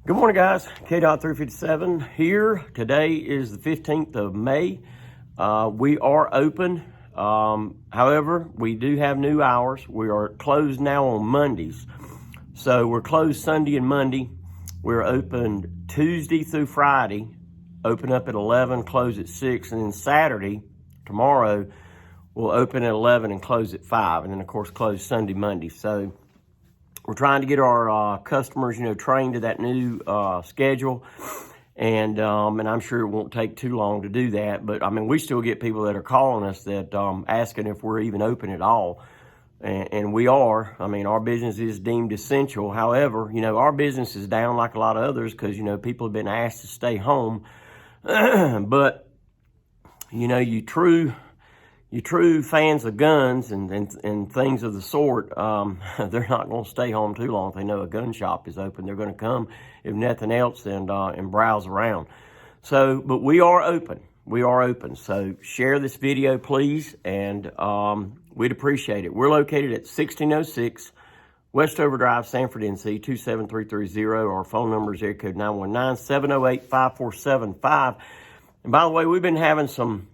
Good morning, guys. K.357 here. Today is the 15th of May. We are open. However, we do have new hours. We are closed now on Mondays. So we're closed Sunday and Monday. We're open Tuesday through Friday, open up at 11, close at 6. And then Saturday, tomorrow, we'll open at 11 and close at 5. And then, of course, close Sunday, Monday. So we're trying to get our customers, trained to that new schedule, and I'm sure it won't take too long to do that. But I mean, we still get people that are calling us that asking if we're even open at all, and we are. I mean, our business is deemed essential. However, our business is down like a lot of others because people have been asked to stay home. But you true fans of guns and things of the sort, they're not going to stay home too long if they know a gun shop is open. They're going to come, if nothing else, and browse around. So, but we are open. We are open. So share this video, please, and we'd appreciate it. We're located at 1606 Westover Drive, Sanford, NC, 27330. Our phone number is area code 919-708-5475. And by the way, we've been having some...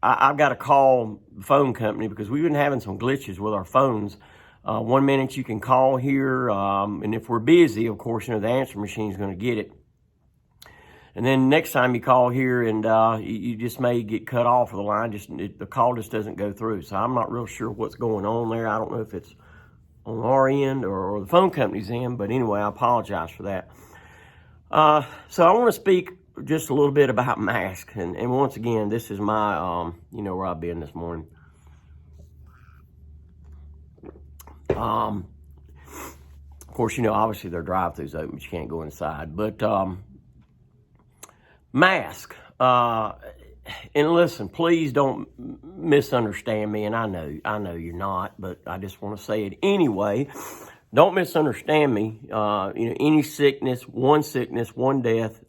I've got to call the phone company because we've been having some glitches with our phones. 1 minute you can call here, and if we're busy, of course, the answer machine is going to get it. And then next time you call here, and you just may get cut off of the line. The call just doesn't go through. So I'm not real sure what's going on there. I don't know if it's on our end or the phone company's end, but anyway, I apologize for that. So I want to speak just a little bit about masks, and once again, this is my where I've been this morning. Of course, obviously their drive-throughs open, but you can't go inside. But mask, and listen, please don't misunderstand me. And I know you're not, but I just want to say it anyway. Don't misunderstand me. Any sickness, one death,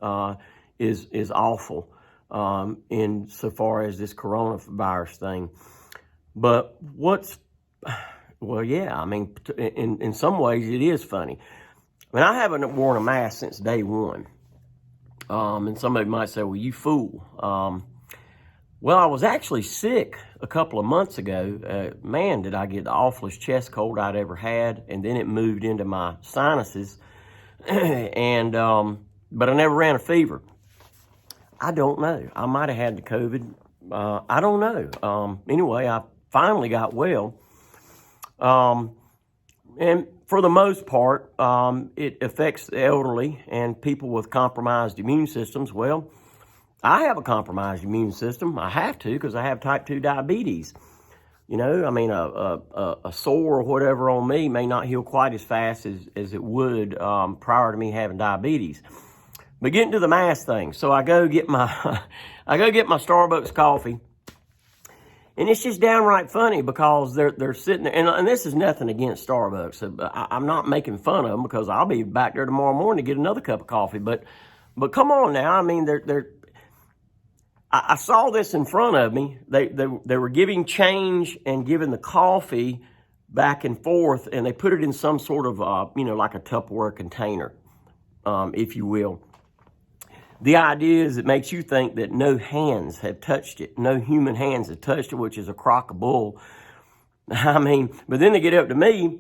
is awful in so far as this coronavirus thing. But I mean, in some ways it is funny. I mean, I haven't worn a mask since day one. And somebody might say, well, you fool. Well, I was actually sick a couple of months ago. Man, did I get the awfulest chest cold I'd ever had. And then it moved into my sinuses. And, but I never ran a fever. I don't know. I might have had the COVID. I don't know. Anyway, I finally got well. And for the most part, it affects the elderly and people with compromised immune systems. Well, I have a compromised immune system. I have to because I have type 2 diabetes. I mean, a sore or whatever on me may not heal quite as fast as it would prior to me having diabetes. But getting to the mask thing, so I go get my Starbucks coffee, and it's just downright funny because they're sitting there, and this is nothing against Starbucks. I'm not making fun of them because I'll be back there tomorrow morning to get another cup of coffee. But come on now, I mean I saw this in front of me. They were giving change and giving the coffee back and forth, and they put it in some sort of like a Tupperware container, if you will. The idea is it makes you think that no hands have touched it. No human hands have touched it, which is a crock of bull. I mean, but then they get up to me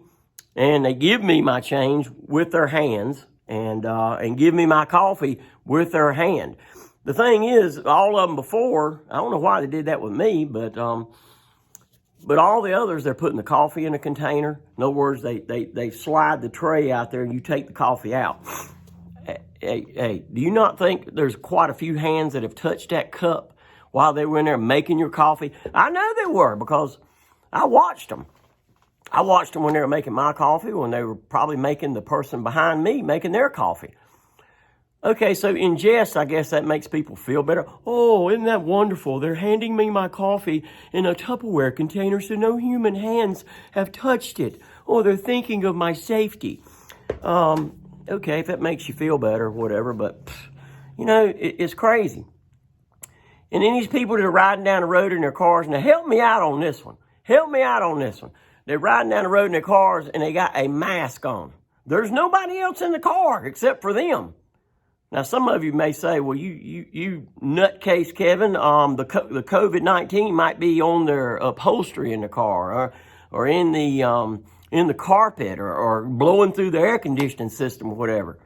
and they give me my change with their hands and give me my coffee with their hand. The thing is, all of them before, I don't know why they did that with me, but all the others, they're putting the coffee in a container. In other words, they slide the tray out there and you take the coffee out. Hey, do you not think there's quite a few hands that have touched that cup while they were in there making your coffee? I know they were because I watched them. I watched them when they were making my coffee, when they were probably making the person behind me making their coffee. Okay, so in jest, I guess that makes people feel better. Oh, isn't that wonderful? They're handing me my coffee in a Tupperware container so no human hands have touched it. Oh, they're thinking of my safety. Okay, if that makes you feel better, whatever, but, it's crazy. And then these people that are riding down the road in their cars, now help me out on this one. They're riding down the road in their cars and they got a mask on. There's nobody else in the car except for them. Now, some of you may say, well, you nutcase, Kevin, the COVID-19 might be on their upholstery in the car, or in the carpet, or blowing through the air conditioning system or whatever.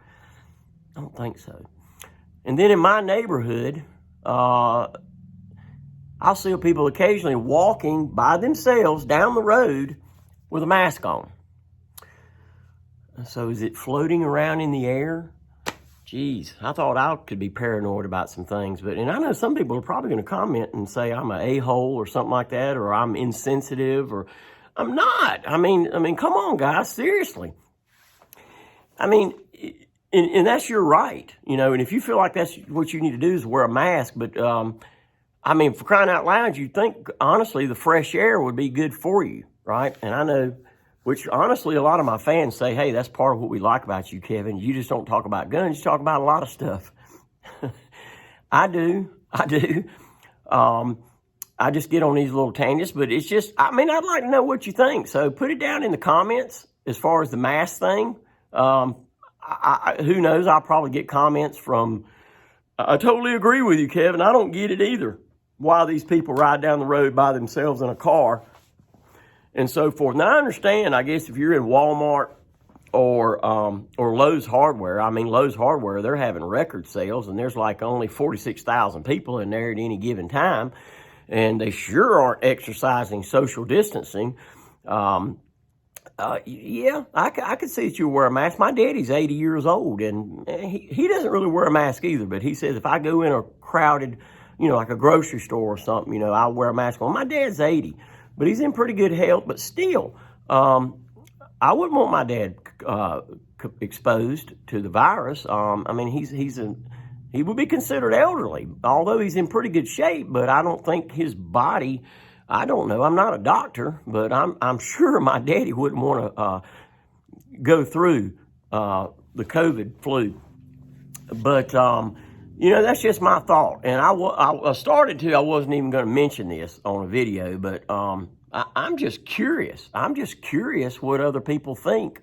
I don't think so. And then in my neighborhood, I'll see people occasionally walking by themselves down the road with a mask on. So is it floating around in the air? Geez, I thought I could be paranoid about some things, and I know some people are probably going to comment and say I'm an a-hole or something like that, or I'm insensitive, or I'm not. I mean, come on, guys, seriously. I mean, and that's your right, and if you feel like that's what you need to do is wear a mask, but I mean, for crying out loud, you'd think, honestly, the fresh air would be good for you, right? And I know, which honestly, a lot of my fans say, hey, that's part of what we like about you, Kevin. You just don't talk about guns, you talk about a lot of stuff. I do. I just get on these little tangents, but it's just, I'd like to know what you think. So put it down in the comments as far as the mask thing. Who knows? I'll probably get comments from, I totally agree with you, Kevin. I don't get it either. Why these people ride down the road by themselves in a car and so forth. Now, I understand, I guess, if you're in Walmart or Lowe's Hardware, Lowe's Hardware, they're having record sales, and there's like only 46,000 people in there at any given time, and they sure aren't exercising social distancing. Yeah, I could see that you wear a mask. My daddy's 80 years old, and he doesn't really wear a mask either, but he says if I go in a crowded, like a grocery store or something, I'll wear a mask. Well, my dad's 80, but he's in pretty good health, but still, I wouldn't want my dad exposed to the virus. He would be considered elderly, although he's in pretty good shape, but I don't think his body, I don't know, I'm not a doctor, but I'm sure my daddy wouldn't want to go through the COVID flu. But, that's just my thought. And I started to, I wasn't even going to mention this on a video, but I'm just curious. I'm just curious what other people think.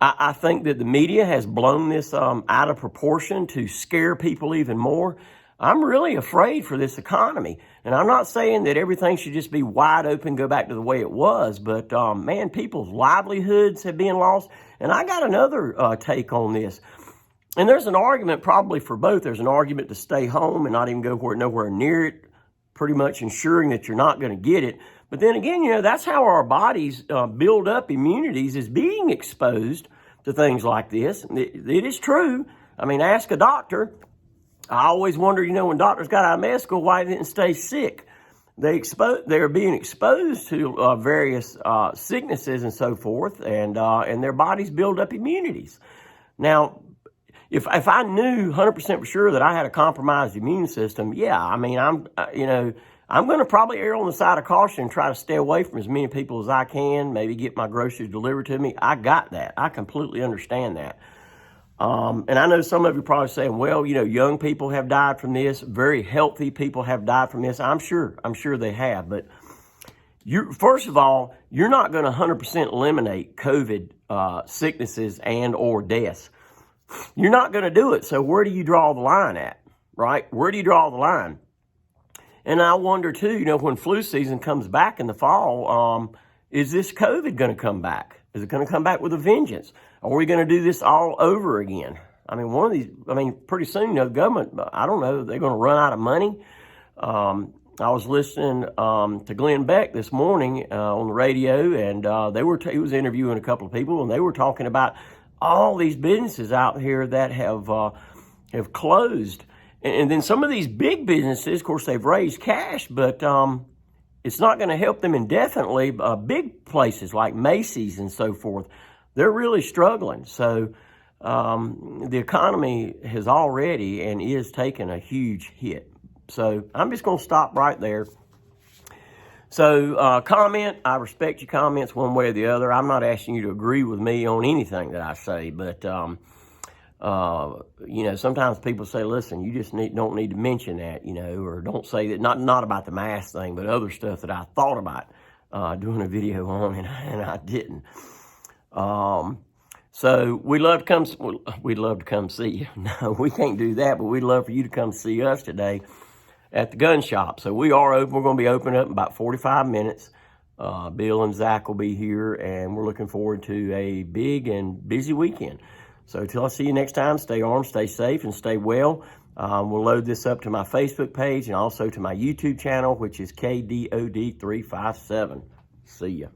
I think that the media has blown this out of proportion to scare people even more. I'm really afraid for this economy. And I'm not saying that everything should just be wide open, go back to the way it was, but man, people's livelihoods have been lost. And I got another take on this. And there's an argument probably for both. There's an argument to stay home and not even go nowhere near it, pretty much ensuring that you're not going to get it. But then again, that's how our bodies build up immunities, is being exposed to things like this. It is true. Ask a doctor. I always wonder, when doctors got out of med school, why they didn't stay sick. They're being exposed to various sicknesses and so forth, and their bodies build up immunities. Now, if I knew 100% for sure that I had a compromised immune system, yeah, I'm going to probably err on the side of caution and try to stay away from as many people as I can, maybe get my groceries delivered to me. I got that. I completely understand that. And I know some of you are probably saying, well, young people have died from this. Very healthy people have died from this. I'm sure they have. But first of all, you're not going to 100% eliminate COVID sicknesses and or deaths. You're not going to do it. So where do you draw the line at, right? Where do you draw the line? And I wonder too, when flu season comes back in the fall, is this COVID going to come back? Is it going to come back with a vengeance? Are we going to do this all over again? Pretty soon, the government, I don't know, they're going to run out of money. I was listening to Glenn Beck this morning on the radio, and he was interviewing a couple of people, and they were talking about all these businesses out here that have closed. And then some of these big businesses, of course, they've raised cash, but it's not going to help them indefinitely. Big places like Macy's and so forth, they're really struggling. So the economy has already and is taking a huge hit. So I'm just going to stop right there. So comment. I respect your comments one way or the other. I'm not asking you to agree with me on anything that I say, but sometimes people say, listen, you just don't need to mention that, or don't say that, not about the mask thing, but other stuff that I thought about doing a video on, and I didn't. So we'd love to come see you. No, we can't do that, but we'd love for you to come see us today at the gun shop. So we are open. We're going to be open up in about 45 minutes. Bill and Zach will be here, and we're looking forward to a big and busy weekend. So till I see you next time, stay armed, stay safe, and stay well. We'll load this up to my Facebook page and also to my YouTube channel, which is KDOD357. See ya.